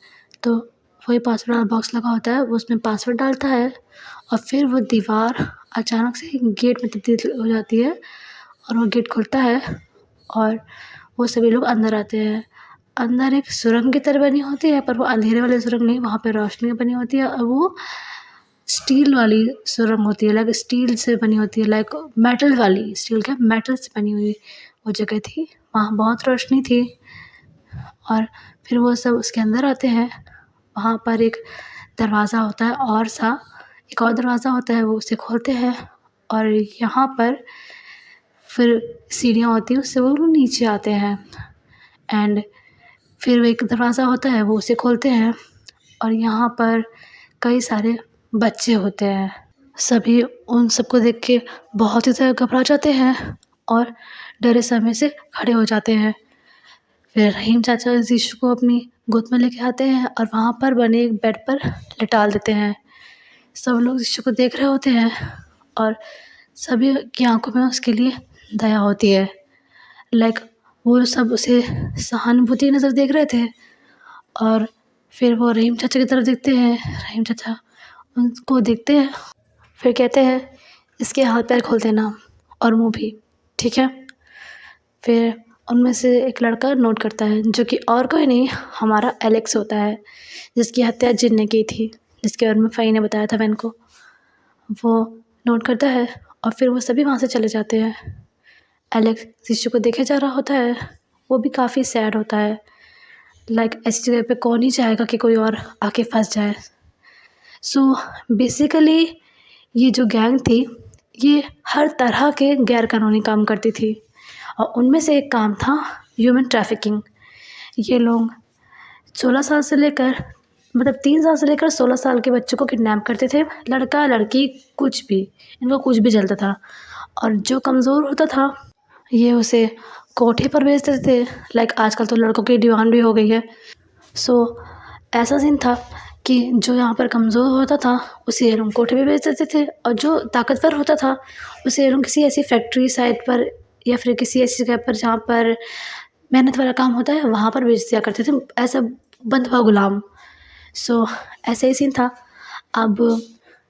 तो वही पासवर्ड वाला बॉक्स लगा होता है, वो उसमें पासवर्ड डालता है और फिर वो दीवार अचानक से गेट में तब्दील हो जाती है और वो गेट खुलता है और वो सभी लोग अंदर आते हैं। अंदर एक सुरंग की तरह बनी होती है, पर वो अंधेरे वाली सुरंग नहीं, वहाँ पे रोशनी बनी होती है और वो स्टील वाली सुरंग होती है, लाइक स्टील से बनी होती है, लाइक मेटल वाली, स्टील क्या मेटल से बनी हुई वो जगह थी। वहाँ बहुत रोशनी थी और फिर वो सब उसके अंदर आते हैं। वहाँ पर एक दरवाज़ा होता है और सा एक और दरवाज़ा होता है, वो उसे खोलते हैं और यहाँ पर फिर सीढ़ियाँ होती हैं, उससे वो लोग नीचे आते हैं। एंड फिर वो एक दरवाज़ा होता है, वो उसे खोलते हैं और यहाँ पर कई सारे बच्चे होते हैं। सभी उन सबको देख के बहुत ही ज़्यादा घबरा जाते हैं और डरे समय से खड़े हो जाते हैं। फिर रहीम चाचा यीशु को अपनी गोद में लेके आते हैं और वहाँ पर बने एक बेड पर लिटाल देते हैं। सब लोग यीशु को देख रहे होते हैं और सभी की आंखों में उसके लिए दया होती है, लाइक वो सब उसे सहानुभूति नज़र देख रहे थे। और फिर वो रहीम चाचा की तरफ देखते हैं। रहीम चाचा उनको देखते हैं, फिर कहते हैं, इसके हाथ पैर खोल देना और मुंह भी, ठीक है? फिर उनमें से एक लड़का नोट करता है, जो कि और कोई नहीं हमारा एलेक्स होता है, जिसकी हत्या जिन ने की थी, जिसके बारे में फ़ई ने बताया था वैन को। वो नोट करता है और फिर वो सभी वहाँ से चले जाते हैं। एलेक्स यीशु को देखे जा रहा होता है, वो भी काफ़ी सैड होता है, लाइक ऐसी जगह पे कौन ही चाहेगा कि कोई और आके फंस जाए। सो बेसिकली ये जो गैंग थी, ये हर तरह के गैर कानूनी काम करती थी और उनमें से एक काम था ह्यूमन ट्रैफिकिंग। ये लोग 16 साल से लेकर 3 साल से लेकर 16 साल के बच्चों को किडनैप करते थे, लड़का लड़की कुछ भी, इनको कुछ भी चलता था। और जो कमज़ोर होता था ये उसे कोठे पर भेज देते थे, लाइक आजकल तो लड़कों की डिमांड भी हो गई है। सो ऐसा सीन था कि जो यहाँ पर कमज़ोर होता था उसे ये लोग कोठे पे भेज देते थे और जो ताकतवर होता था उसे ये लोग किसी ऐसी फैक्ट्री साइट पर या फिर किसी ऐसी जगह पर जहाँ पर मेहनत वाला काम होता है वहाँ पर भेज दिया करते थे, ऐसा बंधुआ गुलाम। सो ऐसा ही सीन था। अब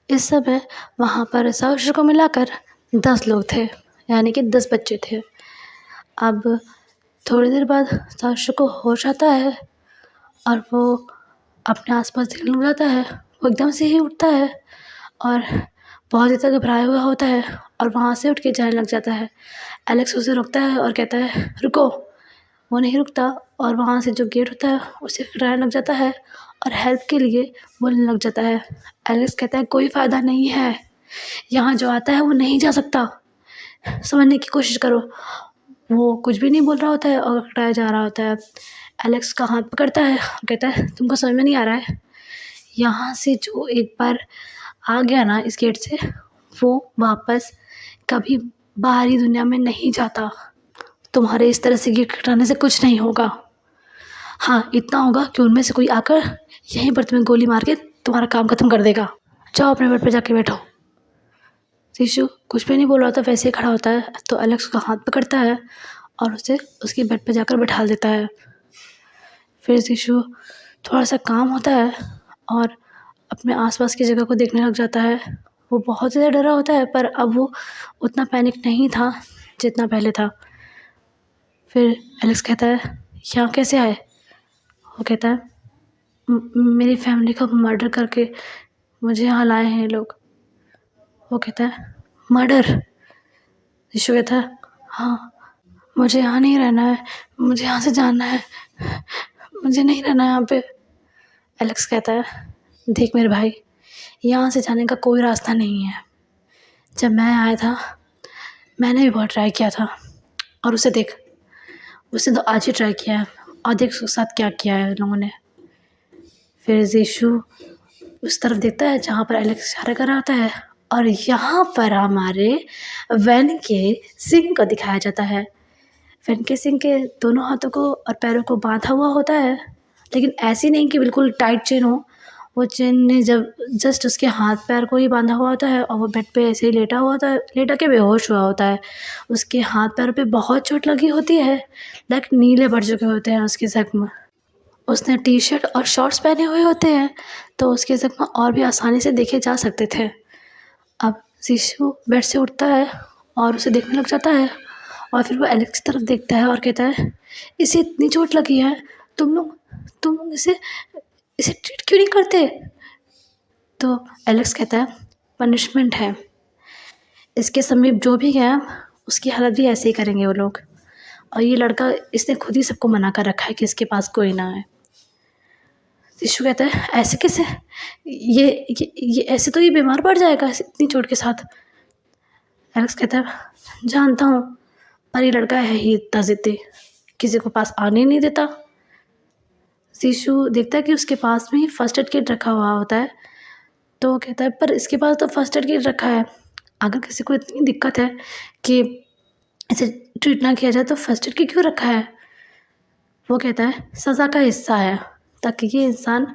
इस समय वहाँ पर साहू को मिलाकर 10 लोग थे, यानी कि 10 बच्चे थे। अब थोड़ी देर बाद साहू को होश आता है और वो अपने आसपास देखने लग जाता है। वो एकदम से ही उठता है और बहुत ही ज़्यादा घबराया हुआ होता है और वहाँ से उठ के जाने लग जाता है। एलेक्स उसे रोकता है और कहता है, रुको। वो नहीं रुकता और वहाँ से जो गेट होता है उसे खटखटाने लग जाता है और हेल्प के लिए बोलने लग जाता है। एलेक्स कहता है, कोई फ़ायदा नहीं है, यहाँ जो आता है वो नहीं जा सकता, समझने की कोशिश करो। वो कुछ भी नहीं बोल रहा होता है और खटखटाया जा रहा होता है। एलेक्स का हाथ पकड़ता है, कहता है तुमको समझ में नहीं आ रहा है, यहाँ से जो एक बार आ गया ना इस गेट से, वो वापस कभी बाहरी दुनिया में नहीं जाता। तुम्हारे इस तरह से गेट खटखटाने से कुछ नहीं होगा। हाँ, इतना होगा कि उनमें से कोई आकर यहीं पर तुम्हें गोली मार के तुम्हारा काम खत्म कर देगा। जाओ अपने बेड पे जाके बैठो। शिशु कुछ भी नहीं बोल रहा था, वैसे ही खड़ा होता है तो एलेक्स का हाथ पकड़ता है और उसे उसके बेड पे जाकर बैठा देता है। फिर शिशु थोड़ा सा काम होता है और अपने आसपास की जगह को देखने लग जाता है। वो बहुत ज़्यादा डरा होता है पर अब वो उतना पैनिक नहीं था जितना पहले था। फिर एलेक्स कहता है यहाँ कैसे आए? वो कहता है मेरी फैमिली का मर्डर करके मुझे यहाँ लाए हैं ये लोग। वो कहता है मर्डर? यीशु कहता है हाँ, मुझे यहाँ नहीं रहना है, मुझे यहाँ से जाना है, मुझे नहीं रहना है यहाँ पे। एलेक्स कहता है देख मेरे भाई, यहाँ से जाने का कोई रास्ता नहीं है। जब मैं आया था मैंने भी बहुत ट्राई किया था और उसे देख, उसने तो आज ही ट्राई किया है और देख उसके साथ क्या किया है लोगों ने। फिर यीशु उस तरफ देखता है जहाँ पर एलेक्स इशारा कर रहा होता है और यहाँ पर हमारे वैन के सिंह को दिखाया जाता है। वैन के सिंह के दोनों हाथों को और पैरों को बांधा हुआ होता है, लेकिन ऐसी नहीं कि बिल्कुल टाइट चेन हो। वो चेन ने जब जस्ट उसके हाथ पैर को ही बांधा हुआ होता है और वो बेड पे ऐसे ही लेटा हुआ होता है, लेटा के बेहोश हुआ होता है। उसके हाथ पैर पे बहुत चोट लगी होती है, लाइक नीले पड़ चुके होते हैं उसके जख्म। उसने टी शर्ट और शॉर्ट्स पहने हुए होते हैं तो उसके जख्म और भी आसानी से देखे जा सकते थे। अब यीशु बेड से उठता है और उसे देखने लग जाता है और फिर वो एलेक्स की तरफ देखता है और कहता है इसे इतनी चोट लगी है, तुम लोग इसे ट्रीट क्यों नहीं करते? तो एलेक्स कहता है पनिशमेंट है, इसके समीप जो भी गया उसकी हालत भी ऐसे ही करेंगे वो लोग। और ये लड़का, इसने खुद ही सबको मना कर रखा है कि इसके पास कोई ना आए। यीशु कहता है ऐसे कैसे, ये ऐसे तो ये बीमार पड़ जाएगा इतनी चोट के साथ। एलेक्स कहता है जानता हूँ, पर ये लड़का है ही इतना ज़िद्दी, किसी को पास आने नहीं देता। यीशु देखता है कि उसके पास में ही फर्स्ट एड किट रखा हुआ होता है तो वो कहता है पर इसके पास तो फर्स्ट एड किट रखा है, अगर किसी को इतनी दिक्कत है कि इसे ट्रीट ना किया जाए तो फर्स्ट एड किट क्यों रखा है? वो कहता है सज़ा का हिस्सा है, ताकि ये इंसान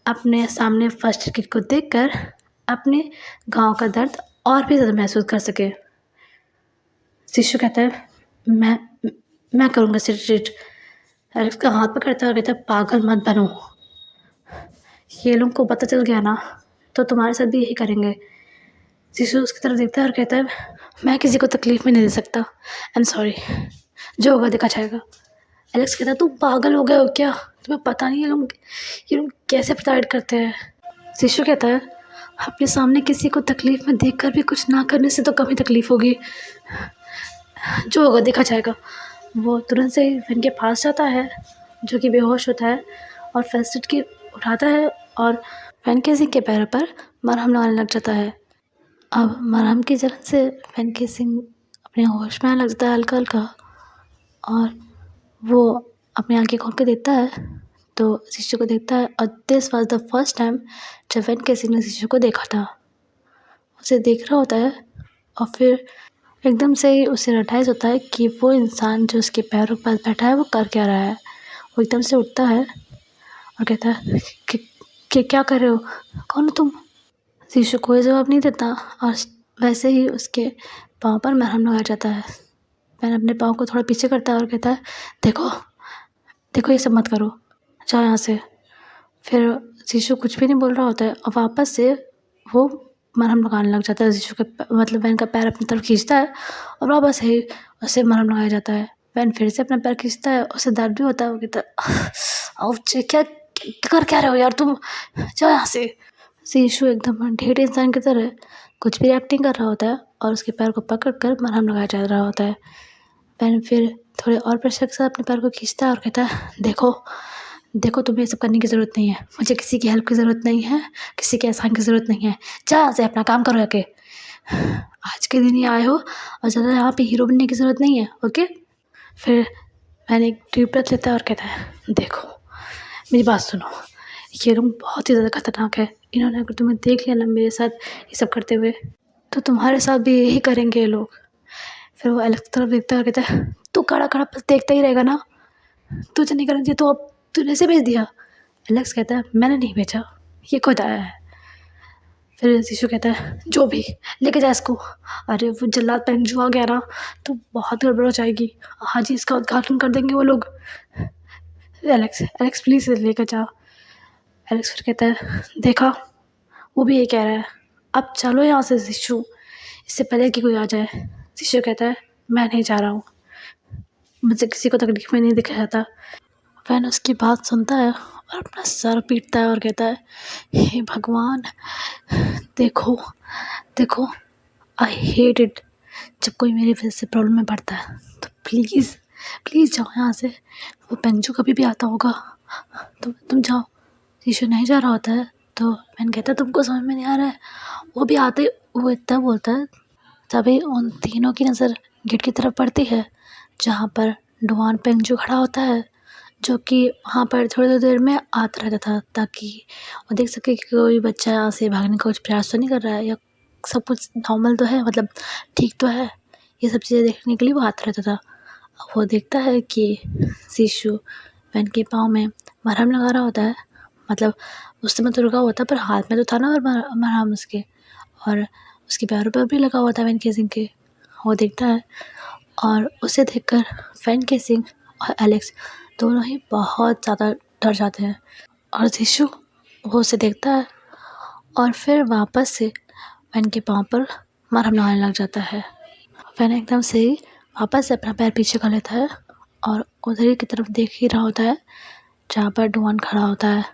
अपने सामने फर्स्ट एड किट को देखकर अपने गांव का दर्द और भी ज़्यादा महसूस कर सके। यीशु कहता है मैं करूँगा इसे ट्रीट। एलेक्स का हाथ पकड़ता है और कहता है पागल मत बनो, ये लोगों को पता चल गया ना तो तुम्हारे साथ भी यही करेंगे। यीशु उसकी तरफ देखता है और कहता है मैं किसी को तकलीफ़ में नहीं दे सकता, आई एम सॉरी, जो होगा देखा जाएगा। एलेक्स कहता है तुम पागल हो गए हो क्या, तुम्हें पता नहीं ये लोग कैसे प्रताड़ित करते हैं? यीशु कहता है अपने सामने किसी को तकलीफ़ में देखकर भी कुछ ना करने से तो कम ही तकलीफ़ होगी, जो होगा देखा जाएगा। वो तुरंत से ही वैन के पास जाता है जो कि बेहोश होता है और फर्स्ट एड किट उठाता है और वैन के सिंह के पैरों पर मरहम लगाने लग जाता है। अब मरहम की जलन से वैन के सिंह अपने होश में आने लग जाता है हल्का हल्का और वो अपनी आंखें खोल के देखता है तो शिशु को देखता है और this was the first time जब वैन के सिंह ने शिशु को देखा था। उसे देख रहा होता है और फिर एकदम से ही उसे रियलाइज़ होता है कि वो इंसान जो उसके पैरों पर बैठा है वो कर क्या रहा है। वो एकदम से उठता है और कहता है कि क्या कर रहे हो, कौन हो तुम? यीशु कोई जवाब नहीं देता और वैसे ही उसके पाँव पर मरहम लगाया जाता है। मैंने अपने पाँव को थोड़ा पीछे करता है और कहता है देखो ये सब मत करो, जाओ यहाँ से। फिर यीशु कुछ भी नहीं बोल रहा होता है और वापस से वो मरहम लगाने लग जाता है। यीशु के मतलब वैन का पैर अपनी तरफ खींचता है और वापस ही उसे मरहम लगाया जाता है। वैन फिर से अपना पैर खींचता है, उसे दर्द भी होता है। वो कहता है आउच, क्या कर क्या रहे हो यार तुम, जाओ यहाँ से। यीशु एकदम ढेर इंसान की तरह कुछ भी एक्टिंग कर रहा होता है और उसके पैर को पकड़ कर मरहम लगाया जा रहा होता है। वैन फिर थोड़े और प्रेशर के साथ अपने पैर को खींचता है और कहता है देखो तुम्हें ये सब करने की ज़रूरत नहीं है, मुझे किसी की हेल्प की ज़रूरत नहीं है, किसी के एहसान की ज़रूरत नहीं है, जा से अपना काम करो जाके। आज के दिन ही आए हो और ज़्यादा यहाँ पे हीरो बनने की ज़रूरत नहीं है, ओके? फिर वैन एक डीप ब्रेथ लेता है और कहता है देखो मेरी बात सुनो, ये रूम बहुत ही ज़्यादा खतरनाक है। इन्होंने अगर तुम्हें देख लिया ना मेरे साथ ये सब करते हुए तो तुम्हारे साथ भी यही करेंगे ये लोग। फिर वो एलेक्स की तरफ देखता है और कहता है तू खड़ा खड़ा बस देखता ही रहेगा ना, तुझे नहीं करना चाहिए तो अब तूने ऐसे भेज दिया। एलेक्स कहता है मैंने नहीं भेजा, ये खुद आया है। फिर जीशु कहता है जो भी, लेके जा इसको। अरे वो जल्लाद पेंजू आ गया ना तो बहुत गड़बड़ हो जाएगी, आज ही इसका उद्घाटन कर देंगे वो लोग। एलेक्स एलेक्स प्लीज़ लेकर जा। एलेक्स फिर कहता है देखा वो भी ये कह रहा है, अब चलो यहाँ से जीशु, इससे पहले कि कोई आ जाए। जीशु कहता है मैं नहीं जा रहा हूँ, मुझे किसी को तकलीफ में नहीं दिखा जाता। वैन उसकी बात सुनता है और अपना सर पीटता है और कहता है हे भगवान, देखो देखो आई हेट इट, जब कोई मेरी वजह से प्रॉब्लम में पड़ता है तो प्लीज़ प्लीज़ जाओ यहाँ से। वो पेंजू कभी भी आता होगा, तुम जाओ। जीशु नहीं जा रहा होता है तो मैंने कहता है तुमको समझ में नहीं आ रहा है। वो भी आते वो इतना बोलता है तभी उन तीनों की नज़र गेट की तरफ पड़ती है जहाँ पर डुआन पेंजू खड़ा होता है, जो कि वहाँ पर थोड़ी थोड़ी देर में आता रहता था ताकि वो देख सके कि कोई बच्चा यहाँ से भागने का कुछ प्रयास तो नहीं कर रहा है या सब कुछ नॉर्मल तो है, मतलब ठीक तो है। ये सब चीज़ें देखने के लिए वो आता रहता था। अब वो देखता है कि जीशु वैन के पाँव में मरहम लगा रहा होता है, मतलब उस समय तो रुका हुआ था पर हाथ में तो था ना और मरहम उसके, और उसके पैरों पर भी लगा हुआ था वैन केसिंग के। वो देखता है और उसे देखकर वैन केसिंग और एलेक्स दोनों ही बहुत ज़्यादा डर जाते हैं। और जीशु वो उसे देखता है और फिर वापस से वैन के पाँव पर मरहम लगाने लग जाता है। वैन एकदम से ही वापस से अपना पैर पीछे कर लेता है और उधर ही की तरफ देख ही रहा होता है जहाँ पर डुआन खड़ा होता है।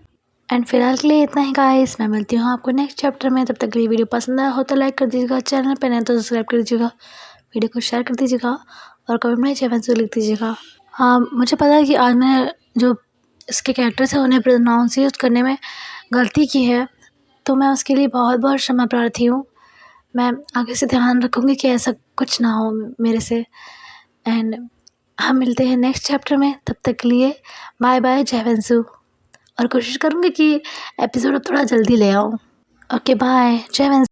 एंड फिलहाल के लिए इतना ही गाइस, मैं मिलती हूँ आपको नेक्स्ट चैप्टर में। तब तक के लिए वीडियो पसंद आया हो तो लाइक कर दीजिएगा, चैनल पर नए तो सब्सक्राइब कर दीजिएगा, वीडियो को शेयर कर दीजिएगा और कमेंट में जय लिख दीजिएगा। हाँ मुझे पता है कि आज मैं जो इसके कैरेक्टर्स हैं उन्हें प्रोनाउंसिएट करने में गलती की है, तो मैं उसके लिए बहुत बहुत क्षमा प्रार्थी हूँ। मैं आगे से ध्यान रखूँगी कि ऐसा कुछ ना हो मेरे से। एंड हम मिलते हैं नेक्स्ट चैप्टर में, तब तक के लिए बाय बाय, जय वंशु। और कोशिश करूँगी कि एपिसोड थोड़ा जल्दी ले आऊँ। ओके बाय, जय वंशु।